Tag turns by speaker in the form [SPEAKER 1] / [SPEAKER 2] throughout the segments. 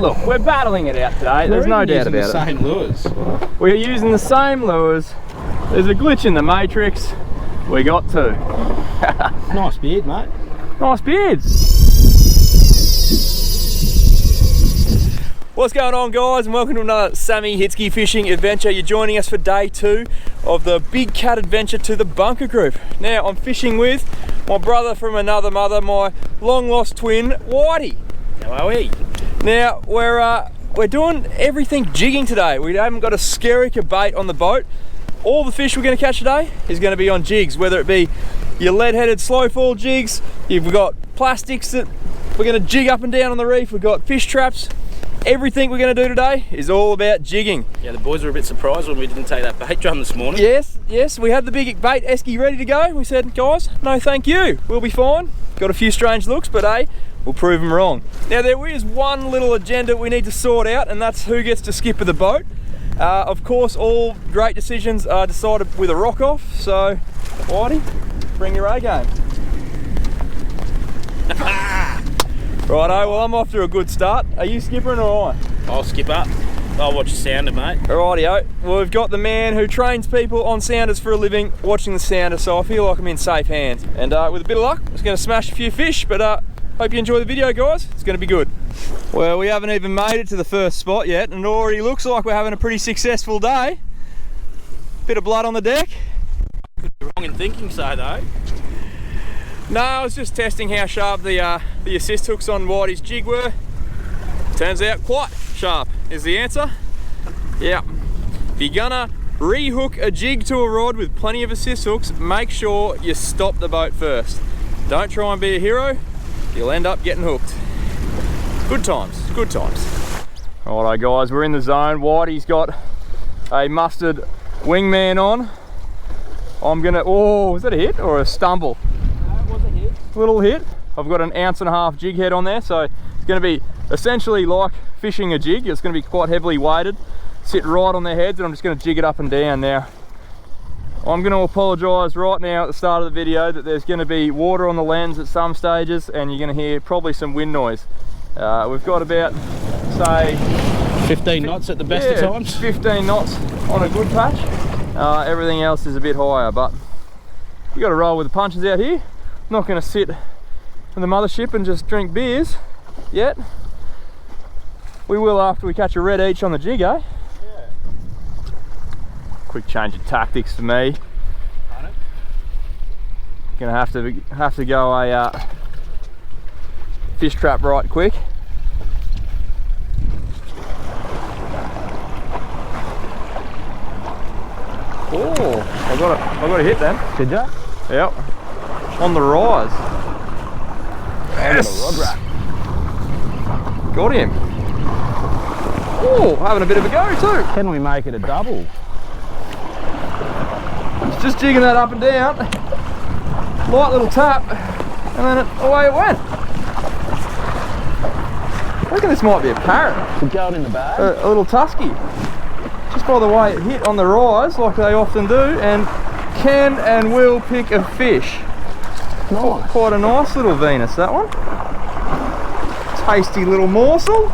[SPEAKER 1] Look, we're battling it out today. There's no doubt about it.
[SPEAKER 2] Same lures.
[SPEAKER 1] We're using the same lures. There's a glitch in the matrix. We got to.
[SPEAKER 2] Nice beard, mate.
[SPEAKER 1] Nice beard. What's going on, guys, and welcome to another Sammy Hitzke fishing adventure. You're joining us for day 2 of the Big Cat adventure to the Bunker Group. Now I'm fishing with my brother from another mother, my long lost twin Whitey.
[SPEAKER 2] How are we?
[SPEAKER 1] Now we're doing everything jigging today. We haven't got a skerrick bait on the boat. All the fish we're going to catch today is going to be on jigs, whether it be your lead-headed slow fall jigs, you've got plastics that we're going to jig up and down on the reef, we've got fish traps. Everything we're going to do today is all about jigging.
[SPEAKER 2] Yeah, the boys were a bit surprised when we didn't take that bait drum this morning.
[SPEAKER 1] Yes, we had the big bait esky ready to go. We said, guys, no thank you, we'll be fine. Got a few strange looks, but hey, we'll prove them wrong. Now there is one little agenda we need to sort out, and that's who gets to skipper the boat. Of course, all great decisions are decided with a rock off, so Whitey, bring your A game. Righto, well I'm off to a good start. Are you skippering or I?
[SPEAKER 2] I'll skip up. I'll watch the sounder, mate.
[SPEAKER 1] Rightio. Well, we've got the man who trains people on sounders for a living watching the sounder, so I feel like I'm in safe hands. And with a bit of luck, I'm just going to smash a few fish, but hope you enjoy the video, guys. It's going to be good. Well, we haven't even made it to the first spot yet, and it already looks like we're having a pretty successful day. Bit of blood on the deck.
[SPEAKER 2] Could be wrong in thinking so, though.
[SPEAKER 1] No, I was just testing how sharp the assist hooks on Whitey's jig were. Turns out quite sharp is the answer. Yeah. If you're gonna rehook a jig to a rod with plenty of assist hooks, make sure you stop the boat first. Don't try and be a hero, you'll end up getting hooked. Good times, good times. Alright guys, we're in the zone. Whitey's got a mustard wingman on. I'm gonna, oh, was that a hit or a stumble? Little hit. I've got an 1.5 ounce jig head on there, so it's going to be essentially like fishing a jig. It's going to be quite heavily weighted, sit right on their heads, and I'm just going to jig it up and down. Now I'm going to apologise right now at the start of the video that there's going to be water on the lens at some stages, and you're going to hear probably some wind noise. We've got about, say,
[SPEAKER 2] 15 knots at the best of times. 15
[SPEAKER 1] knots on a good patch. Everything else is a bit higher, but you got to roll with the punches out here. Not going to sit in the mothership and just drink beers yet. We will after we catch a red each on the jig, eh?
[SPEAKER 2] Yeah.
[SPEAKER 1] Quick change of tactics for me. Gonna have to go a fish trap right quick. Oh, I got a hit then.
[SPEAKER 2] Did ya?
[SPEAKER 1] Yep. On the rise.
[SPEAKER 2] Yes.
[SPEAKER 1] Rod wrap. Got him. Oh, having a bit of a go too.
[SPEAKER 2] Can we make it a double?
[SPEAKER 1] Just jigging that up and down. Light little tap, and then away it went. I reckon this might be a parrot.
[SPEAKER 2] We're going in the bag.
[SPEAKER 1] A little tusky. Just by the way it hit on the rise, like they often do, and can and will pick a fish.
[SPEAKER 2] Nice.
[SPEAKER 1] Quite a nice little Venus, that one. Tasty little morsel.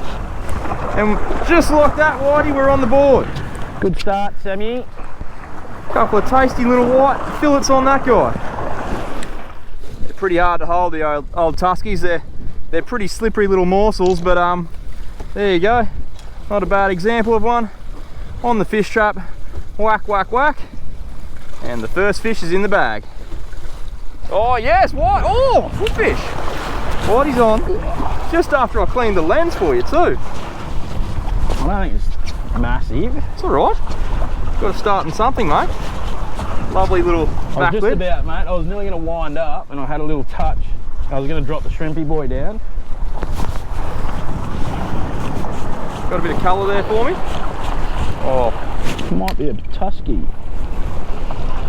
[SPEAKER 1] And just like that, Whitey, we're on the board.
[SPEAKER 2] Good start, Sammy.
[SPEAKER 1] Couple of tasty little white fillets on that guy. They're pretty hard to hold, the old Tuskies. They're pretty slippery little morsels, but there you go. Not a bad example of one. On the fish trap, whack, whack, whack. And the first fish is in the bag. Oh yes, White, oh, good fish. Whitey's on, just after I cleaned the lens for you too.
[SPEAKER 2] I don't think it's massive.
[SPEAKER 1] It's all right. Got to start in something, mate. Lovely little back
[SPEAKER 2] I was just
[SPEAKER 1] lip.
[SPEAKER 2] about, mate. I was nearly going to wind up and I had a little touch. I was going to drop the shrimpy boy down.
[SPEAKER 1] Got a bit of colour there for me. Oh.
[SPEAKER 2] Might be a tusky.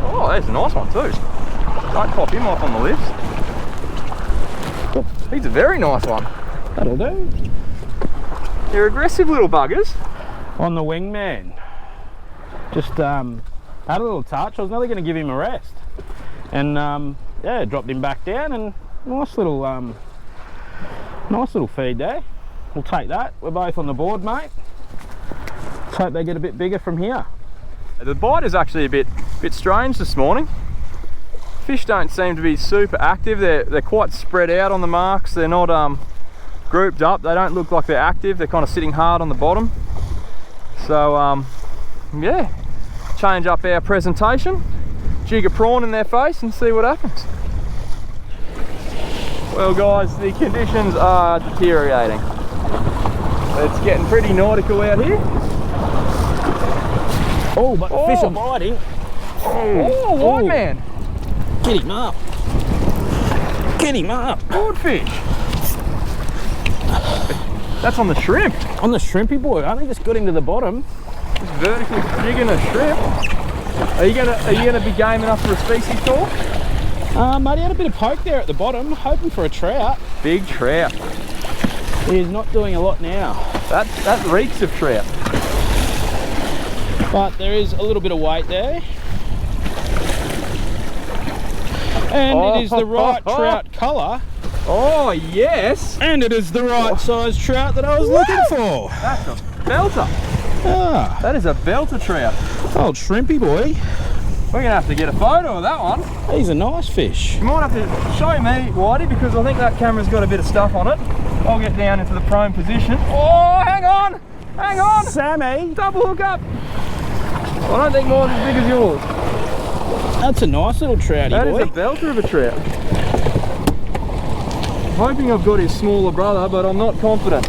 [SPEAKER 1] Oh, there's a nice one too. Don't pop him off on the list. He's a very nice one.
[SPEAKER 2] That'll do.
[SPEAKER 1] They're aggressive little buggers.
[SPEAKER 2] On the wingman. Just had a little touch. I was nearly going to give him a rest. And yeah, dropped him back down, and nice little feed there. we'll take that. We're both on the board, mate. Let's hope they get a bit bigger from here.
[SPEAKER 1] The bite is actually a bit strange this morning. Fish don't seem to be super active. They're quite spread out on the marks. They're not grouped up. They don't look like they're active. They're kind of sitting hard on the bottom. So yeah, change up our presentation, jig a prawn in their face and see what happens. Well guys, the conditions are deteriorating. It's getting pretty nautical out here.
[SPEAKER 2] Oh, but the fish are biting.
[SPEAKER 1] Oh, white man.
[SPEAKER 2] Get him up. Get him up.
[SPEAKER 1] Good fish. That's on the shrimp.
[SPEAKER 2] On the shrimpy boy. I only just got him to the bottom.
[SPEAKER 1] Just vertically jigging a shrimp. Are you gonna be game enough for a species talk?
[SPEAKER 2] Mate, he had a bit of poke there at the bottom, hoping for a trout.
[SPEAKER 1] Big trout.
[SPEAKER 2] He's not doing a lot now.
[SPEAKER 1] That reeks of trout.
[SPEAKER 2] But there is a little bit of weight there. And it is the right trout colour.
[SPEAKER 1] Oh yes.
[SPEAKER 2] And it is the right size trout that I was looking for.
[SPEAKER 1] That's a belter.
[SPEAKER 2] Ah,
[SPEAKER 1] That is a belter trout.
[SPEAKER 2] old shrimpy boy.
[SPEAKER 1] We're gonna have to get a photo of that one.
[SPEAKER 2] He's a nice fish.
[SPEAKER 1] You might have to show me, Whitey, because I think that camera's got a bit of stuff on it. I'll get down into the prone position. Oh, hang on! Hang on!
[SPEAKER 2] Sammy!
[SPEAKER 1] Double hook up! I don't think mine's as big as yours.
[SPEAKER 2] That's a nice little trouty
[SPEAKER 1] That
[SPEAKER 2] boy.
[SPEAKER 1] is a belter of a trout. I'm hoping I've got his smaller brother, but I'm not confident.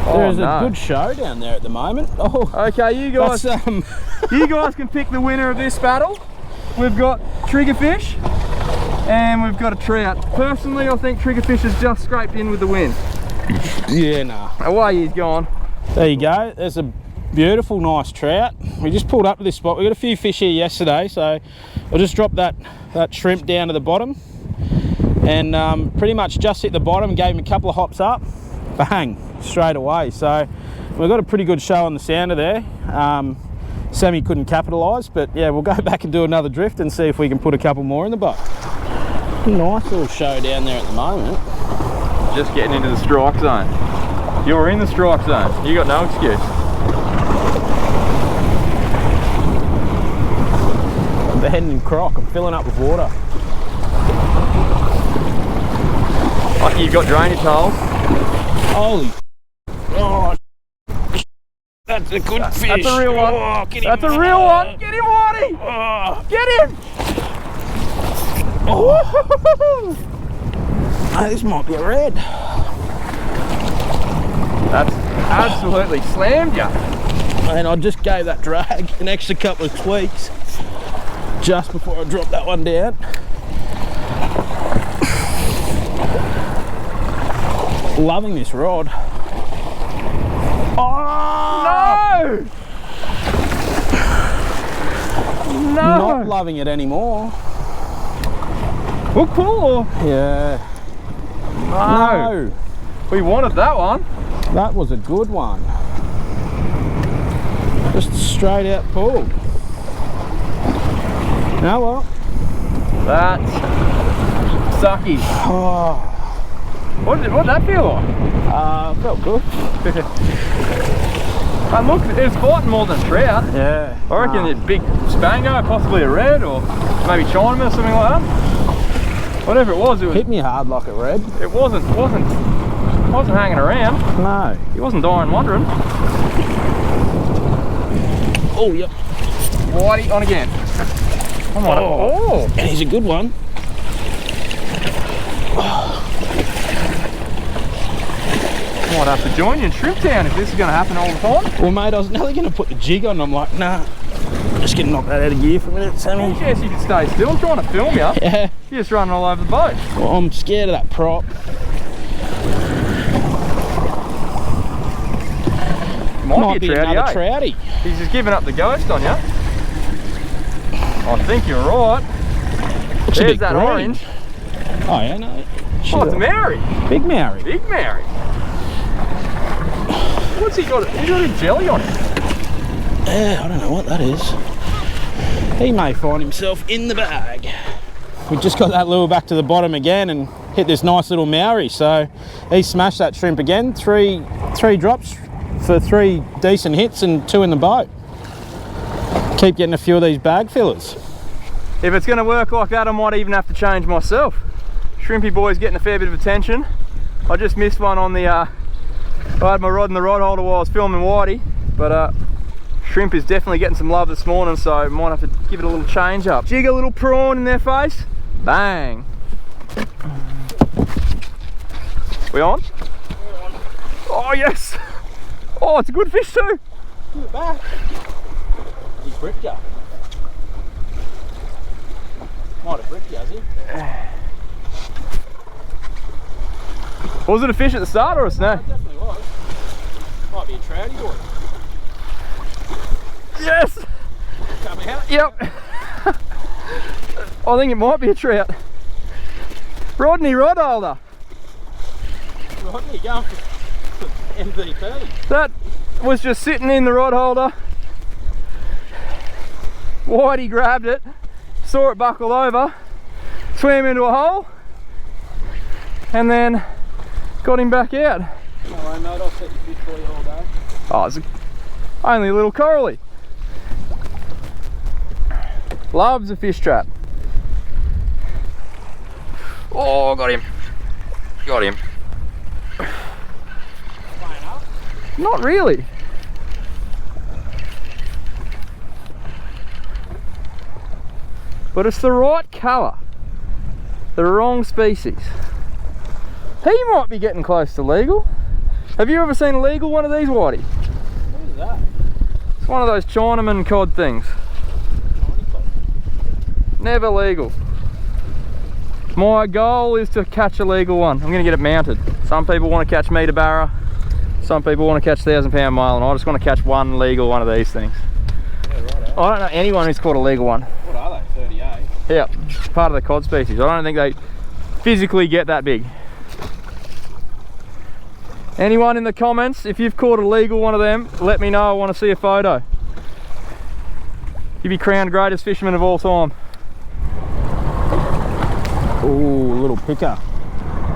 [SPEAKER 2] There's a good show down there at the moment. Oh,
[SPEAKER 1] okay, you guys, you guys can pick the winner of this battle. We've got triggerfish and we've got a trout. Personally, I think triggerfish has just scraped in with the win.
[SPEAKER 2] yeah, nah.
[SPEAKER 1] Away he's gone.
[SPEAKER 2] There you go. There's a beautiful, nice trout. We just pulled up to this spot. We got a few fish here yesterday, so I just dropped that shrimp down to the bottom, and pretty much just hit the bottom. Gave him a couple of hops up, bang, straight away. So we've got a pretty good show on the sounder there. Sammy couldn't capitalise, but yeah, we'll go back and do another drift and see if we can put a couple more in the boat. Nice little show down there at the moment.
[SPEAKER 1] Just getting into the strike zone. You're in the strike zone. You got no excuse.
[SPEAKER 2] I'm beheading in croc. I'm filling up with water.
[SPEAKER 1] Oh, you've got drainage holes.
[SPEAKER 2] Holy! Oh, that's a good fish.
[SPEAKER 1] That's a real one.
[SPEAKER 2] Oh, get him.
[SPEAKER 1] That's a real one. Get him, Whitey.
[SPEAKER 2] Oh.
[SPEAKER 1] Get him.
[SPEAKER 2] Oh. Oh, this might be a red.
[SPEAKER 1] That's absolutely slammed you.
[SPEAKER 2] And I just gave that drag an extra couple of tweaks just before I dropped that one down. Loving this rod.
[SPEAKER 1] Oh! No! No!
[SPEAKER 2] Not loving it anymore.
[SPEAKER 1] Hook pull or?
[SPEAKER 2] Yeah.
[SPEAKER 1] No. We wanted that one.
[SPEAKER 2] That was a good one. Just straight out pull. Now what?
[SPEAKER 1] That's sucky.
[SPEAKER 2] Oh.
[SPEAKER 1] What did that feel like?
[SPEAKER 2] Felt good.
[SPEAKER 1] And look, it was fighting more than trout.
[SPEAKER 2] Yeah.
[SPEAKER 1] I reckon a big spango, possibly a red or maybe Chinaman or something like that. Whatever it was
[SPEAKER 2] Hit me hard like a red.
[SPEAKER 1] It wasn't hanging around.
[SPEAKER 2] No.
[SPEAKER 1] He wasn't dying wondering.
[SPEAKER 2] Oh, yep.
[SPEAKER 1] Whitey on again. Come on. Oh.
[SPEAKER 2] And he's a good one.
[SPEAKER 1] I might have to join you in Shrimp Town if this is going to happen all the time.
[SPEAKER 2] Well, mate, I was nearly going to put the jig on. I'm like, nah. I'm just going to knock that out of gear for a minute, Sammy.
[SPEAKER 1] Yes, you can stay still. I'm trying to film you.
[SPEAKER 2] Yeah.
[SPEAKER 1] You're just running all over the boat.
[SPEAKER 2] Well, I'm scared of that prop.
[SPEAKER 1] Might be a trouty,
[SPEAKER 2] another trouty.
[SPEAKER 1] He's just giving up the ghost on you. I think you're right.
[SPEAKER 2] Looks
[SPEAKER 1] There's
[SPEAKER 2] a bit
[SPEAKER 1] that
[SPEAKER 2] green.
[SPEAKER 1] orange.
[SPEAKER 2] Oh, yeah, no.
[SPEAKER 1] Oh, it's a Maori.
[SPEAKER 2] Big Maori.
[SPEAKER 1] Big Maori. What's he got? He's got a jelly on him.
[SPEAKER 2] Yeah, I don't know what that is. He may find himself in the bag. We just got that lure back to the bottom again, and hit this nice little Maori. So he smashed that shrimp again. Three drops for 3 decent hits and 2 in the boat. Keep getting a few of these bag fillers.
[SPEAKER 1] If it's going to work like that, I might even have to change myself. Shrimpy boy's getting a fair bit of attention. I just missed one on the, I had my rod in the rod holder while I was filming Whitey, but shrimp is definitely getting some love this morning, so I might have to give it a little change up. Jig a little prawn in their face, bang. We on? Oh yes! Oh, it's a good fish too.
[SPEAKER 2] Give it back. He bricked you. Might have bricked you, has he?
[SPEAKER 1] Was it a fish at the start or a snake?
[SPEAKER 2] It definitely was. Might be a trouty boy.
[SPEAKER 1] Yes!
[SPEAKER 2] Come out.
[SPEAKER 1] Yep. I think it might be a trout. Rodney rod holder.
[SPEAKER 2] Rodney going for MVP.
[SPEAKER 1] That was just sitting in the rod holder. Whitey grabbed it, saw it buckle over, swam into a hole, and then got him back out.
[SPEAKER 2] Alright mate, I'll set your fish for you all day.
[SPEAKER 1] Oh, it's only a little corally. Loves a fish trap. Oh, got him. Got him.
[SPEAKER 2] Playing up?
[SPEAKER 1] Not really. But it's the right colour. The wrong species. He might be getting close to legal. Have you ever seen a legal one of these, Whitey?
[SPEAKER 2] What is that?
[SPEAKER 1] It's one of those Chinaman cod things. Never legal. My goal is to catch a legal one. I'm going to get it mounted. Some people want to catch meter barra. Some people want to catch 1,000-pound marlin. I just want to catch one legal one of these things.
[SPEAKER 2] Yeah, right.
[SPEAKER 1] I don't know anyone who's caught a legal one.
[SPEAKER 2] What are they? 38?
[SPEAKER 1] Yeah, it's part of the cod species. I don't think they physically get that big. Anyone in the comments, if you've caught a legal one of them, let me know. I want to see a photo. You'd be crowned greatest fisherman of all time.
[SPEAKER 2] Ooh, little picker.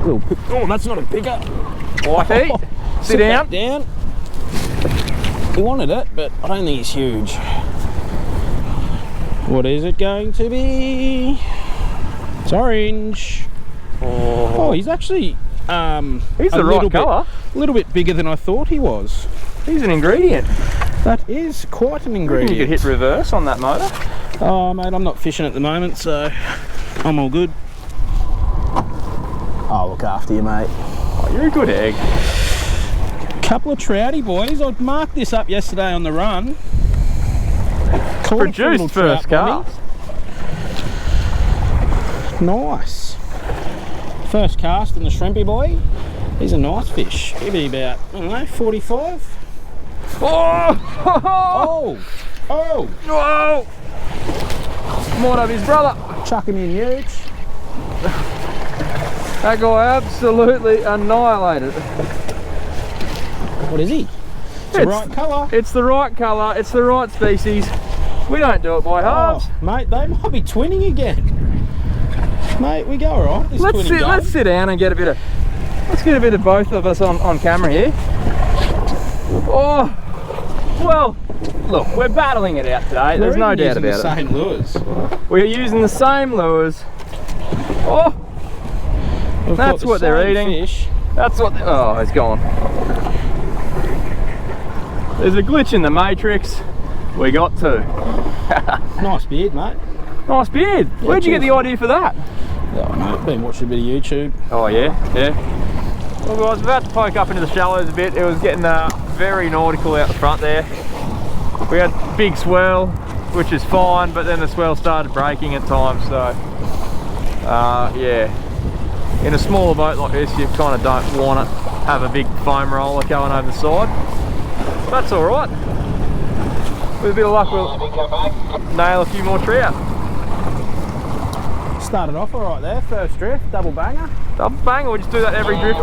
[SPEAKER 2] Little pick. Oh, that's not a picker.
[SPEAKER 1] Whitey, sit down.
[SPEAKER 2] Down. He wanted it, but I don't think he's huge. What is it going to be? It's orange. Oh, he's actually
[SPEAKER 1] he's the right colour.
[SPEAKER 2] A little bit bigger than I thought he was.
[SPEAKER 1] He's an ingredient.
[SPEAKER 2] That is quite an ingredient.
[SPEAKER 1] You could hit reverse on that motor.
[SPEAKER 2] Oh, mate, I'm not fishing at the moment, so I'm all good. I'll look after you, mate.
[SPEAKER 1] Oh, you're a good egg.
[SPEAKER 2] Couple of trouty boys. I marked this up yesterday on the run.
[SPEAKER 1] Produced first cast.
[SPEAKER 2] Nice. First cast in the shrimpy boy. He's a nice fish. He'll be about, I don't know, 45.
[SPEAKER 1] Oh!
[SPEAKER 2] Oh! Oh!
[SPEAKER 1] Whoa! Might have his brother.
[SPEAKER 2] Chuck him in huge.
[SPEAKER 1] That guy absolutely annihilated.
[SPEAKER 2] What is he? It's the right colour.
[SPEAKER 1] It's the right colour. It's the right species. We don't do it by halves.
[SPEAKER 2] Oh, mate, they might be twinning again. Mate, we go all right.
[SPEAKER 1] Let's sit down and get a bit of. Let's get a bit of both of us on camera here. Oh, well, look, we're battling it out today. There's no doubt about it.
[SPEAKER 2] Same lures.
[SPEAKER 1] We're using the same lures. Oh, that's what they're eating.
[SPEAKER 2] Fish.
[SPEAKER 1] That's what. Oh, it's gone. There's a glitch in the matrix. We got two.
[SPEAKER 2] Nice beard, mate.
[SPEAKER 1] Nice beard.
[SPEAKER 2] Yeah,
[SPEAKER 1] where'd you get the idea for that?
[SPEAKER 2] Oh, mate, been watching a bit of YouTube.
[SPEAKER 1] Oh yeah, yeah. Well, I was about to poke up into the shallows a bit. It was getting very nautical out the front there. We had big swell, which is fine, but then the swell started breaking at times, so yeah. In a smaller boat like this, you kind of don't want to have a big foam roller going over the side. That's all right. With a bit of luck, we'll nail a few more trout.
[SPEAKER 2] Started off all right there, first drift, double banger.
[SPEAKER 1] Double banger, we just do that every drift.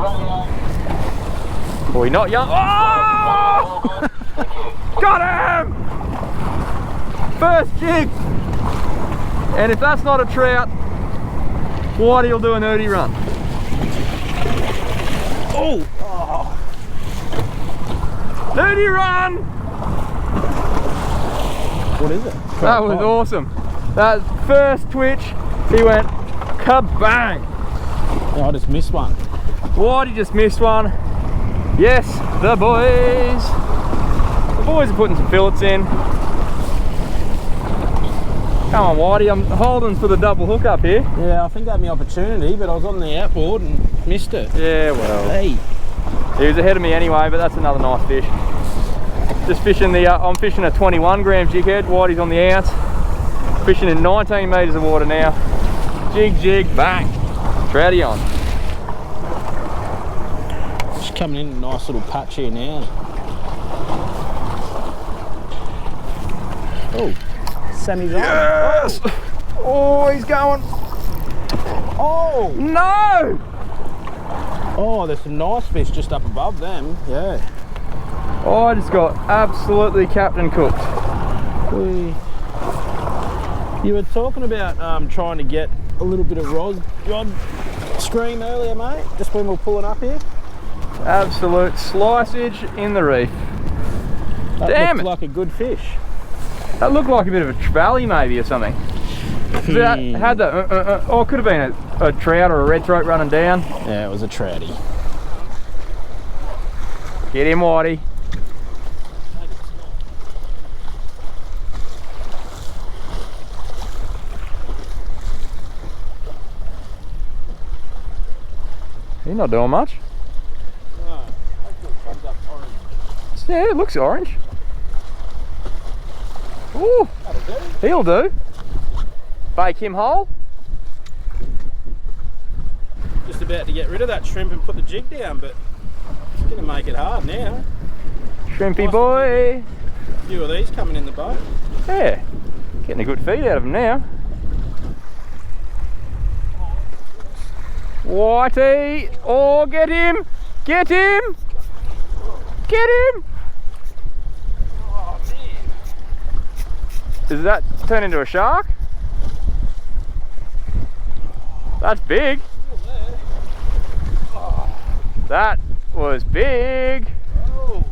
[SPEAKER 1] Boy, not young. Oh! Got him! First jig. And if that's not a trout, Whitey will do an early run.
[SPEAKER 2] Oh! Oh!
[SPEAKER 1] Dude, you run!
[SPEAKER 2] What is it?
[SPEAKER 1] That was awesome. That first twitch, he went kabang.
[SPEAKER 2] Yeah, I just missed one.
[SPEAKER 1] Whitey just missed one. Yes, the boys. The boys are putting some fillets in. Come on, Whitey, I'm holding for the double hook up here.
[SPEAKER 2] Yeah, I think I had my opportunity, but I was on the outboard and missed it.
[SPEAKER 1] Yeah, well.
[SPEAKER 2] Hey.
[SPEAKER 1] He was ahead of me anyway, but that's another nice fish. Just fishing the, I'm fishing a 21 gram jig head. Whitey's on the ounce. Fishing in 19 metres of water now. Jig, jig, bang. Trouty on.
[SPEAKER 2] Just coming in a nice little patch here now. Oh, Sammy's on.
[SPEAKER 1] Yes! Oh, he's going.
[SPEAKER 2] Oh!
[SPEAKER 1] No!
[SPEAKER 2] Oh, there's some nice fish just up above them. Yeah.
[SPEAKER 1] Oh, I just got absolutely captain cooked.
[SPEAKER 2] You were talking about trying to get a little bit of rod scream earlier, mate, just when we were pulling up here.
[SPEAKER 1] Absolute slicage in the reef.
[SPEAKER 2] That
[SPEAKER 1] Damn
[SPEAKER 2] looked
[SPEAKER 1] it.
[SPEAKER 2] like a good fish.
[SPEAKER 1] That looked like a bit of a trevally maybe or something. That had the, oh, it could have been a trout or a red throat running down.
[SPEAKER 2] Yeah, it was a trouty.
[SPEAKER 1] Get him, Whitey. He's not doing much.
[SPEAKER 2] No, hopefully it comes up orange.
[SPEAKER 1] Yeah, it looks orange. Ooh,
[SPEAKER 2] That'll do.
[SPEAKER 1] he'll do. Bake him whole.
[SPEAKER 2] Just about to get rid of that shrimp and put the jig down, but it's going to make it hard now.
[SPEAKER 1] Shrimpy
[SPEAKER 2] Nice
[SPEAKER 1] boy.
[SPEAKER 2] A few of these coming in the boat.
[SPEAKER 1] Yeah, getting a good feed out of him now. Whitey, oh, get him, get him, get him.
[SPEAKER 2] Oh man.
[SPEAKER 1] Does that turn into a shark? That's big. That was big.
[SPEAKER 2] Oh.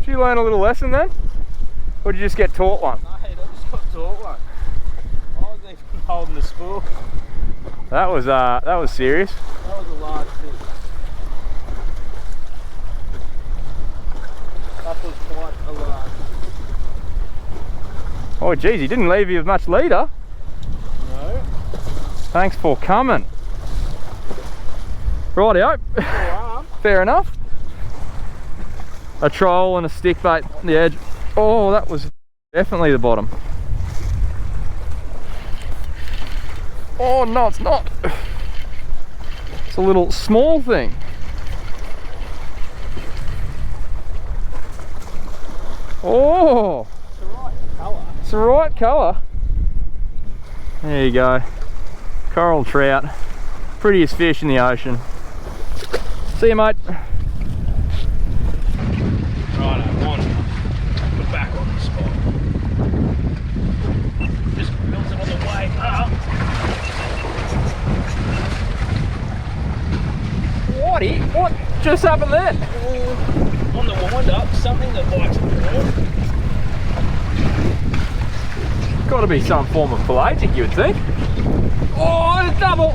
[SPEAKER 1] Did you learn a little lesson then? Or did you just get taught one?
[SPEAKER 2] No, I just got taught one. I was even holding the spool.
[SPEAKER 1] That was serious.
[SPEAKER 2] That was a large fish. That was quite a large fish.
[SPEAKER 1] Oh geez, he didn't leave you with much leader.
[SPEAKER 2] No.
[SPEAKER 1] Thanks for coming. Rightio. Fair enough. A troll and a stick bait on the edge. Oh, that was definitely the bottom. Oh no, it's not. It's a little small thing. Oh,
[SPEAKER 2] It's the right colour.
[SPEAKER 1] it's the right colour. There you go. Coral trout. Prettiest fish in the ocean. See you, mate.
[SPEAKER 2] Right, I'm on. We're back on the spot. Just built it on the way up.
[SPEAKER 1] Whitey, what just happened there?
[SPEAKER 2] On the wind up, something that likes to go.
[SPEAKER 1] Got to be some form of pelagic, you would think. Oh, it's double.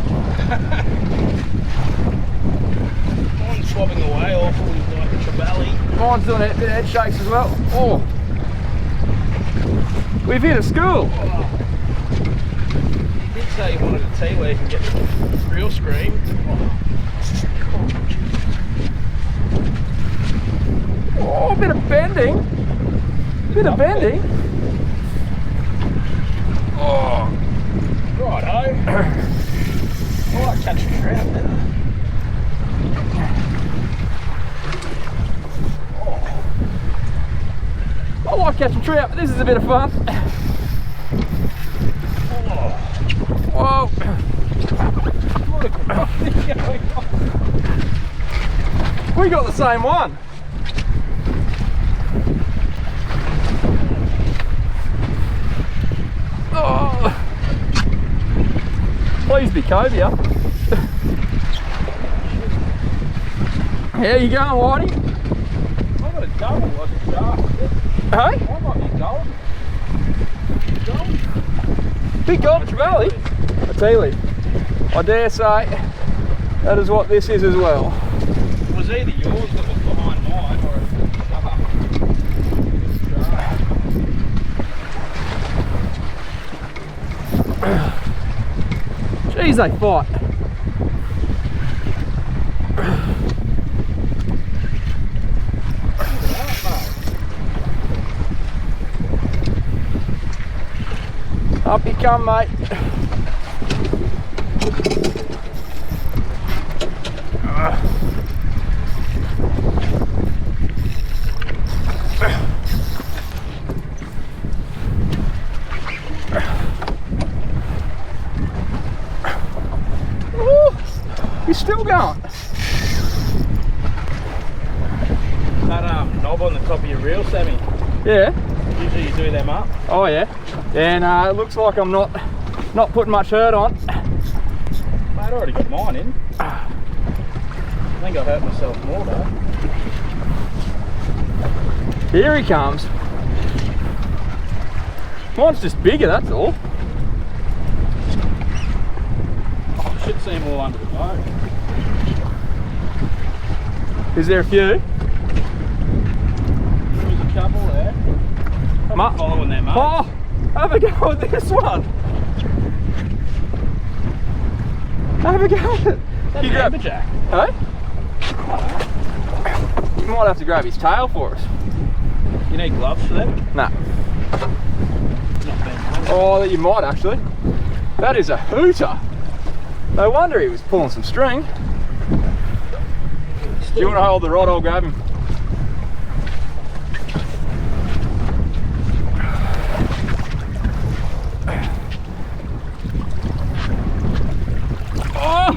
[SPEAKER 2] Mine's swabbing away awfully like a trevally.
[SPEAKER 1] Mine's doing it, head shakes as well. Oh, we've hit a school.
[SPEAKER 2] He did say he wanted a tee where you can get the real scream.
[SPEAKER 1] Oh, a bit of bending. Bit of bending. Oh,
[SPEAKER 2] Righto. I like catching trout then.
[SPEAKER 1] I like catching trout, but this is a bit of fun. Whoa.
[SPEAKER 2] What a good thing going on.
[SPEAKER 1] We got the same one. Oh. Please be cobia. How you going, Whitey?
[SPEAKER 2] I got a double like a shark.
[SPEAKER 1] Hey?
[SPEAKER 2] I might be golden.
[SPEAKER 1] Big gold trevally. A tea leaf. I dare say that is what this is as well.
[SPEAKER 2] It was either yours that was behind mine or a shark.
[SPEAKER 1] Jeez, they fight. Up you come, mate. You're still going.
[SPEAKER 2] That knob on the top of your reel, Sammy.
[SPEAKER 1] Yeah.
[SPEAKER 2] Usually you do them up.
[SPEAKER 1] Oh yeah. And it looks like I'm not putting much hurt on.
[SPEAKER 2] Mate, I already got mine in. I think I hurt myself more though.
[SPEAKER 1] Here he comes. Mine's just bigger, that's all.
[SPEAKER 2] Oh, I should see him all under the boat.
[SPEAKER 1] Is there a few?
[SPEAKER 2] There's a couple there. I'm following them, mate.
[SPEAKER 1] Oh, have a go at this one. Have a go at it.
[SPEAKER 2] That's an amberjack.
[SPEAKER 1] Hey? You might have to grab his tail for us.
[SPEAKER 2] You need gloves for that?
[SPEAKER 1] Nah.
[SPEAKER 2] Not bad.
[SPEAKER 1] Oh, you might actually. That is a hooter. No wonder he was pulling some string. Do you want to hold the rod? I'll grab him. Oh!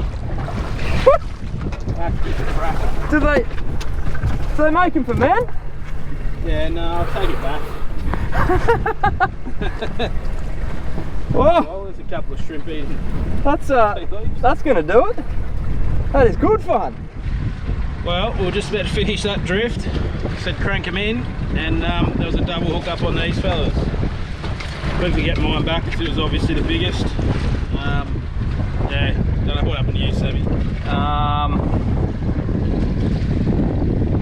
[SPEAKER 1] Do they make him for men?
[SPEAKER 2] Yeah, no, I'll take it back.
[SPEAKER 1] Oh,
[SPEAKER 2] Well, there's a couple of shrimp eating.
[SPEAKER 1] that's gonna do it. That is good fun.
[SPEAKER 2] Well, we were just about to finish that drift. Said crank them in, and there was a double hook up on these fellas. Quickly get mine back because it was obviously the biggest. Yeah, don't know what happened to you, Sammy.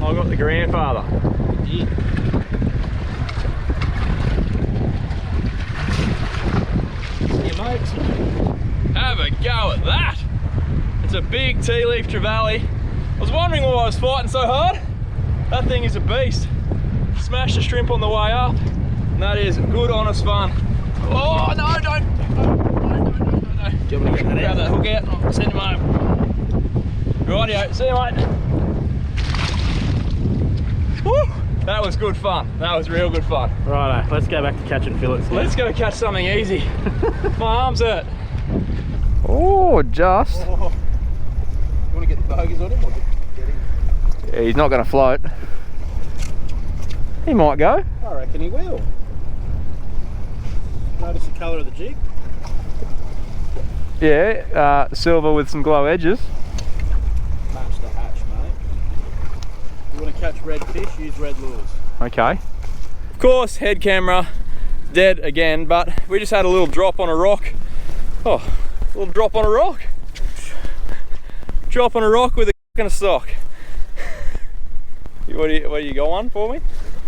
[SPEAKER 1] I got the grandfather.
[SPEAKER 2] Yeah. See you, mate.
[SPEAKER 1] Have a go at that. It's a big tea leaf trevally. I was wondering why I was fighting so hard. That thing is a beast. Smashed a shrimp on the way up. And that is good, honest fun. Oh, no, don't. No.
[SPEAKER 2] Do you want me to get that
[SPEAKER 1] Grab
[SPEAKER 2] out?
[SPEAKER 1] that hook out and I'll send him home. Rightio, see you, mate. Woo! That was good fun. That was real good fun.
[SPEAKER 2] Righto, let's go back to catching fillets.
[SPEAKER 1] Let's go catch something easy. My arms hurt. Oh, just.
[SPEAKER 2] Oh. You want to get the bogies on him or get him?
[SPEAKER 1] Yeah, he's not going to float. He might go.
[SPEAKER 2] I reckon he will. Notice the colour of the jig?
[SPEAKER 1] Yeah, silver with some glow edges.
[SPEAKER 2] Match the hatch, mate. You want to catch red fish, use red lures.
[SPEAKER 1] Okay. Of course, head camera dead again, but we just had a little drop on a rock. Oh, a little drop on a rock. Drop on a rock with a and a sock. What do you got one for me?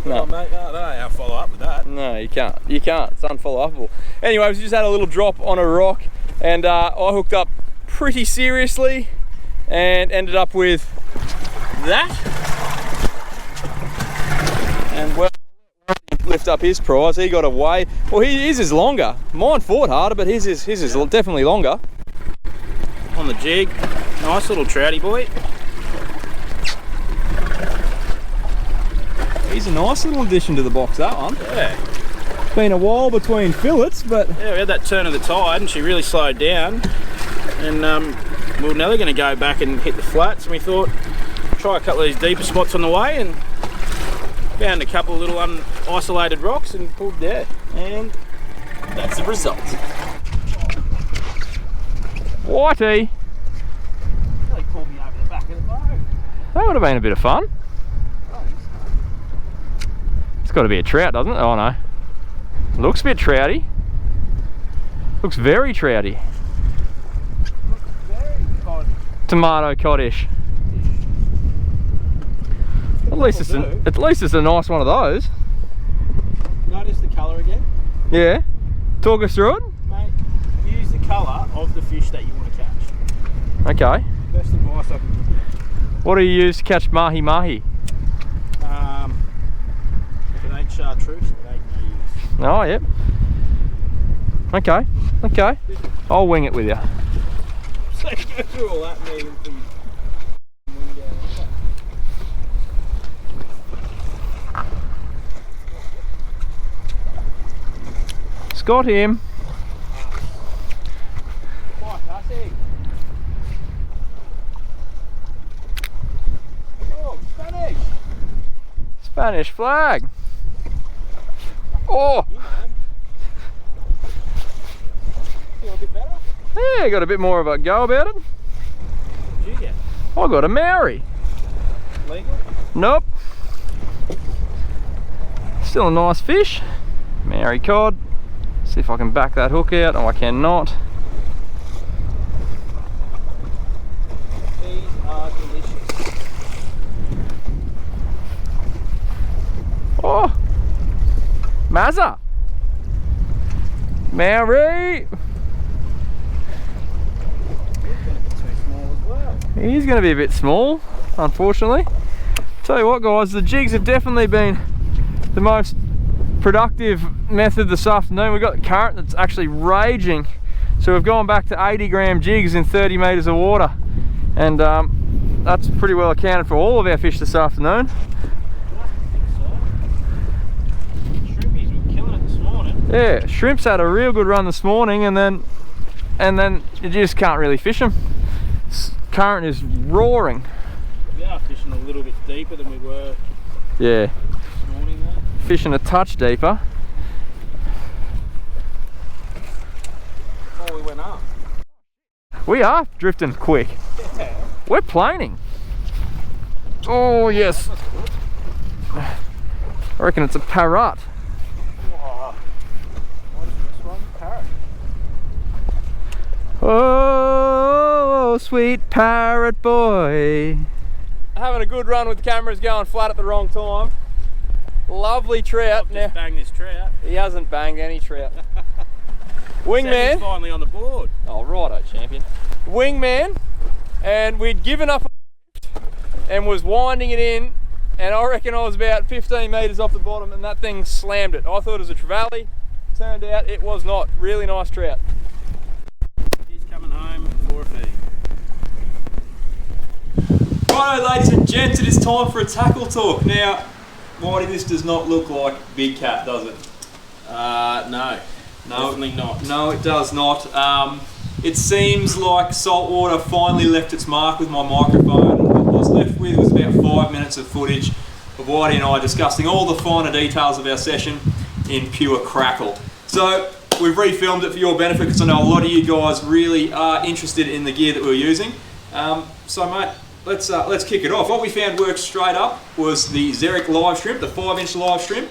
[SPEAKER 1] No.
[SPEAKER 2] Oh, mate, no, I'll follow up with that.
[SPEAKER 1] No, you can't. You can't. It's unfollow-upable. Anyways, we just had a little drop on a rock, and I hooked up pretty seriously, and ended up with that. And well, lift up his prize. He got away. Well, his is longer. Mine fought harder, but his is definitely longer.
[SPEAKER 2] On the jig, nice little trouty boy.
[SPEAKER 1] He's a nice little addition to the box, that one.
[SPEAKER 2] Yeah.
[SPEAKER 1] Been a while between fillets, but
[SPEAKER 2] Yeah, we had that turn of the tide and she really slowed down. And we were nearly going to go back and hit the flats, and we thought, try a couple of these deeper spots on the way, and found a couple of little isolated rocks and pulled there. And that's the result.
[SPEAKER 1] Whitey,
[SPEAKER 2] They pulled me over the back of the boat.
[SPEAKER 1] that would have been a bit of fun. It's got to be a trout, doesn't it? Oh no. Looks a bit trouty. Looks very trouty.
[SPEAKER 2] Very cod.
[SPEAKER 1] Tomato coddish. At least it's a nice one of those.
[SPEAKER 2] Notice the colour again?
[SPEAKER 1] Yeah. Talk us through it.
[SPEAKER 2] Mate, use the colour of the fish that you want to catch.
[SPEAKER 1] Okay.
[SPEAKER 2] Best advice I can give you.
[SPEAKER 1] What do you use to catch mahi-mahi?
[SPEAKER 2] If it ain't chartreuse, it ain't no use.
[SPEAKER 1] Oh, yep. Okay, okay. I'll wing it with you.
[SPEAKER 2] So you go through all that and even put your wing down like
[SPEAKER 1] It's got him.
[SPEAKER 2] that. Fantastic. Oh, Spanish.
[SPEAKER 1] Spanish flag. Oh,
[SPEAKER 2] You man. Feel a bit better?
[SPEAKER 1] yeah, got a bit more of a go about it.
[SPEAKER 2] What did you get?
[SPEAKER 1] I got a Maori.
[SPEAKER 2] Legal?
[SPEAKER 1] Nope. Still a nice fish. Maori cod. See if I can back that hook out. Oh, I cannot.
[SPEAKER 2] These are delicious.
[SPEAKER 1] Oh, Mazza. Maori.
[SPEAKER 2] Too small as well.
[SPEAKER 1] He's going to be a bit small, unfortunately. Tell you what, guys, the jigs have definitely been the most productive method this afternoon. We've got the current that's actually raging, so we've gone back to 80-gram jigs in 30 metres of water, and that's pretty well accounted for all of our fish this afternoon.
[SPEAKER 2] Shrimpies were killing it this morning.
[SPEAKER 1] Yeah, shrimps had a real good run this morning, and then you just can't really fish them. Current is roaring.
[SPEAKER 2] We are fishing a little bit deeper than we were
[SPEAKER 1] Yeah,
[SPEAKER 2] this morning though.
[SPEAKER 1] fishing a touch deeper.
[SPEAKER 2] Before we went up.
[SPEAKER 1] We are drifting quick.
[SPEAKER 2] Yeah.
[SPEAKER 1] We're planing. Oh yes.
[SPEAKER 2] That's good.
[SPEAKER 1] I reckon it's a parrot.
[SPEAKER 2] Oh. What is this one? Parrot.
[SPEAKER 1] Oh, sweet parrot boy. Having a good run with the cameras going flat at the wrong time. Lovely trout.
[SPEAKER 2] I've just banged this trout.
[SPEAKER 1] He hasn't banged any trout. Wingman.
[SPEAKER 2] Sammy's finally on the board.
[SPEAKER 1] Oh, righto, champion. Wingman, and we'd given up and was winding it in, and I reckon I was about 15 metres off the bottom, and that thing slammed it. I thought it was a trevally. Turned out it was not. Really nice trout.
[SPEAKER 2] He's coming home for a feed.
[SPEAKER 1] Righto, ladies and gents, it is time for a tackle talk. Now, Whitey, this does not look like big cat, does it?
[SPEAKER 2] No. Definitely not.
[SPEAKER 1] No, it does not. It seems like saltwater finally left its mark with my microphone. What I was left with was about 5 minutes of footage of Whitey and I discussing all the finer details of our session in pure crackle. So we've refilmed it for your benefit because I know a lot of you guys really are interested in the gear that we're using. So mate, let's kick it off. What we found worked straight up was the Xeric live shrimp, the 5-inch live shrimp,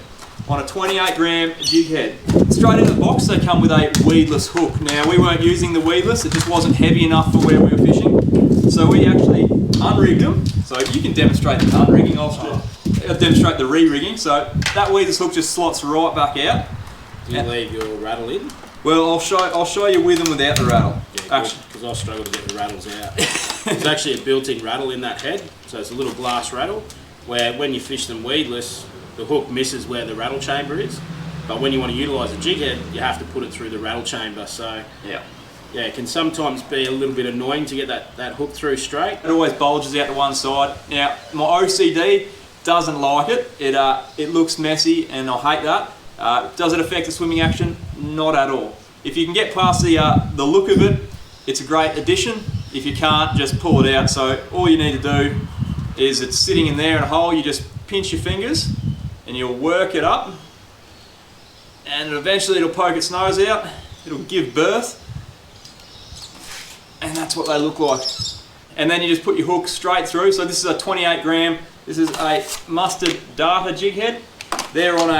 [SPEAKER 1] on a 28-gram jig head. Straight in the box they come with a weedless hook. Now we weren't using the weedless, it just wasn't heavy enough for where we were fishing. So we actually unrigged them. So you can demonstrate the unrigging, I'll demonstrate the re-rigging. So that weedless hook just slots right back out.
[SPEAKER 3] Do you leave your rattle in?
[SPEAKER 1] Well, I'll show you with and without the rattle.
[SPEAKER 3] Yeah, because I struggle to get the rattles out. There's actually a built-in rattle in that head, so it's a little glass rattle, where when you fish them weedless, the hook misses where the rattle chamber is. But when you want to utilise a jig head, you have to put it through the rattle chamber. So yeah, it can sometimes be a little bit annoying to get that hook through straight.
[SPEAKER 1] It always bulges out to one side. Now, my OCD doesn't like it. It looks messy and I hate that. Does it affect the swimming action? Not at all. If you can get past the look of it, it's a great addition. If you can't, just pull it out. So all you need to do is, it's sitting in there in a hole, you just pinch your fingers and you'll work it up, and eventually it'll poke its nose out, it'll give birth, and that's what they look like. and then you just put your hook straight through. So this is a 28 gram. This is a mustard data jig head. They're on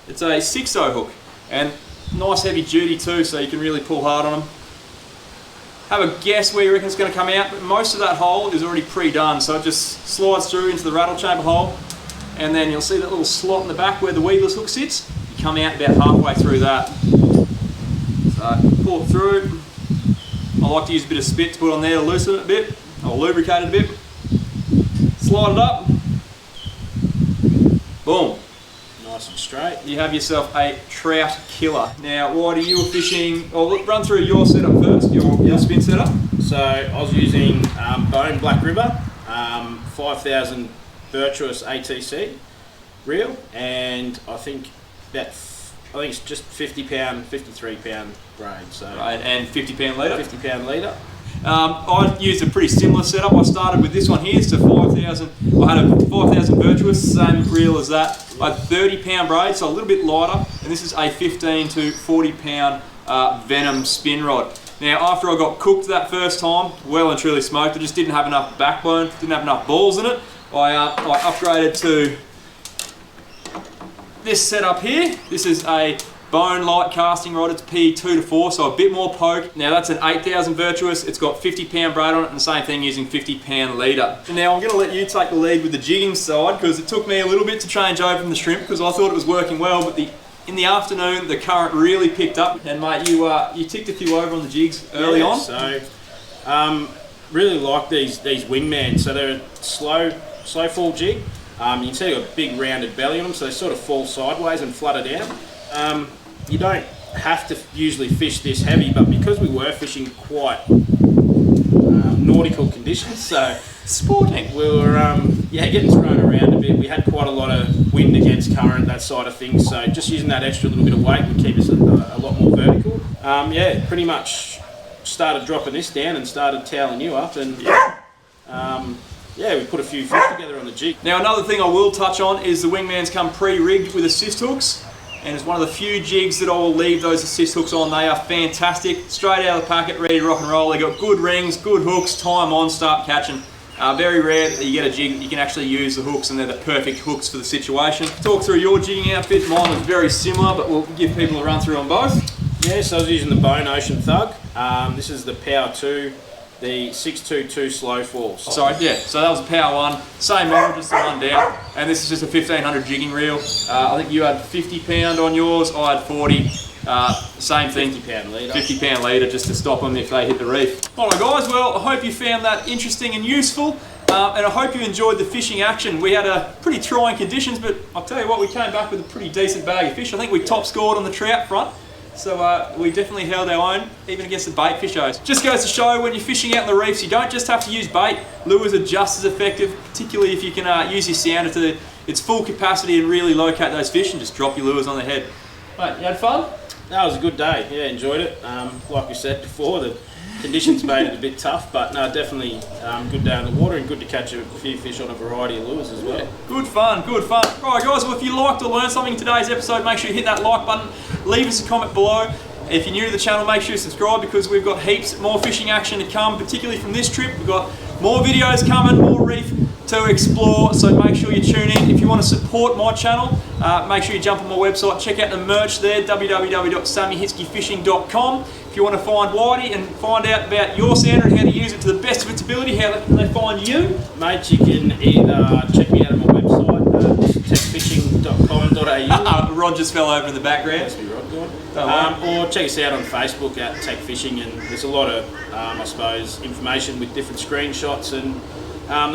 [SPEAKER 1] it's a 6/0 hook, and nice heavy duty too, so you can really pull hard on them. Have a guess where you reckon it's going to come out, but most of that hole is already pre-done, so it just slides through into the rattle chamber hole, and then you'll see that little slot in the back where the weedless hook sits. You come out about halfway through that. So pull it through. I like to use a bit of spit to put on there to loosen it a bit, or lubricate it a bit. Slide it up. Boom.
[SPEAKER 3] Nice and straight.
[SPEAKER 1] You have yourself a trout killer. Now, Whitey, you were fishing, run through your setup first, your spin setup.
[SPEAKER 3] So I was using Bone Black River, 5,000 virtuous ATC reel, and I think it's just 50 pound, 53 pound braid. So
[SPEAKER 1] right, and 50 pound leader.
[SPEAKER 3] 50 pound leader.
[SPEAKER 1] I used a pretty similar setup. I started with this one here, so 5,000. I had a 5,000 virtuous, same reel as that. I had 30 pound braid, so a little bit lighter, and this is a 15 to 40 pound Venom spin rod. Now, after I got cooked that first time, well and truly smoked, I just didn't have enough backbone, didn't have enough balls in it. I upgraded to this setup here. This is a bone light casting rod. It's P2 to 4, so a bit more poke. Now that's an 8,000 virtuous. It's got 50 pound braid on it, and the same thing using 50 pound leader. And now I'm going to let you take the lead with the jigging side, because it took me a little bit to change over from the shrimp, because I thought it was working well, but in the afternoon the current really picked up, and mate, you ticked a few over on the jigs early on.
[SPEAKER 3] So really like these wingmans. So they're a slow fall jig. You can see they've got a big rounded belly on them, so they sort of fall sideways and flutter down. You don't have to usually fish this heavy, but because we were fishing quite nautical conditions, so
[SPEAKER 1] sporting,
[SPEAKER 3] we were getting thrown around a bit. We had quite a lot of wind against current, that side of things, so just using that extra little bit of weight would keep us a lot more vertical. Pretty much started dropping this down and started toweling you up, and we put a few fish together on the jig.
[SPEAKER 1] Now, another thing I will touch on is the wingmans come pre-rigged with assist hooks, and it's one of the few jigs that I will leave those assist hooks on. They are fantastic, straight out of the packet, ready to rock and roll. They got good rings, good hooks, time on, start catching. Very rare that you get a jig that you can actually use the hooks, and they're the perfect hooks for the situation. Talk through your jigging outfit. Mine was very similar, but we'll give people a run through on both.
[SPEAKER 3] Yeah, so I was using the Bone Ocean Thug. This is the Power 2, the 622 slow fall.
[SPEAKER 1] Sorry, yeah, so that was a Power 1, same model, just the one down, and this is just a 1500 jigging reel. I think you had 50 pound on yours, I had 40. Same thing,
[SPEAKER 3] 50 pound leader.
[SPEAKER 1] 50 pound leader, just to stop them if they hit the reef. Alright guys, well, I hope you found that interesting and useful, and I hope you enjoyed the fishing action. We had pretty trying conditions, but I'll tell you what, we came back with a pretty decent bag of fish. I think we top scored on the trout front. So we definitely held our own, even against the bait fishers. Just goes to show, when you're fishing out in the reefs, you don't just have to use bait. Lures are just as effective, particularly if you can use your sounder to its full capacity and really locate those fish and just drop your lures on their head. Mate, you had fun?
[SPEAKER 3] That was a good day, yeah, enjoyed it. Like we said before, the conditions made it a bit tough, but no, definitely good day in the water, and good to catch a few fish on a variety of lures as well.
[SPEAKER 1] Yeah, good fun, good fun. Alright guys, well, if you liked or learned something in today's episode, make sure you hit that like button, leave us a comment below. If you're new to the channel, make sure you subscribe, because we've got heaps more fishing action to come, particularly from this trip. We've got more videos coming, more reef to explore, so make sure you tune in. If you want to support my channel, make sure you jump on my website, check out the merch there, www.sammyhitzkefishing.com. If you want to find Whitey and find out about your sounder and how to use it to the best of its ability, how can they find you?
[SPEAKER 3] Mate, you can either check me out on my website, techfishing.com.au.
[SPEAKER 1] Rod just fell over in the background.
[SPEAKER 3] That's me, Rod, or check us out on Facebook at Tech Fishing, and there's a lot of, I suppose, information with different screenshots and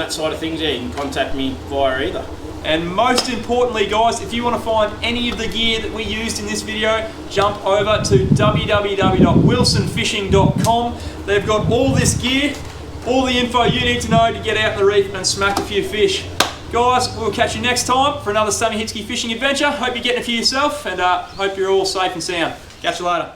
[SPEAKER 3] that side of things. Yeah, you can contact me via either.
[SPEAKER 1] And most importantly guys, if you want to find any of the gear that we used in this video, jump over to www.wilsonfishing.com. They've got all this gear, all the info you need to know to get out in the reef and smack a few fish. Guys, we'll catch you next time for another Sammy Hitzke fishing adventure. Hope you're getting a few yourself, and hope you're all safe and sound. Catch you later.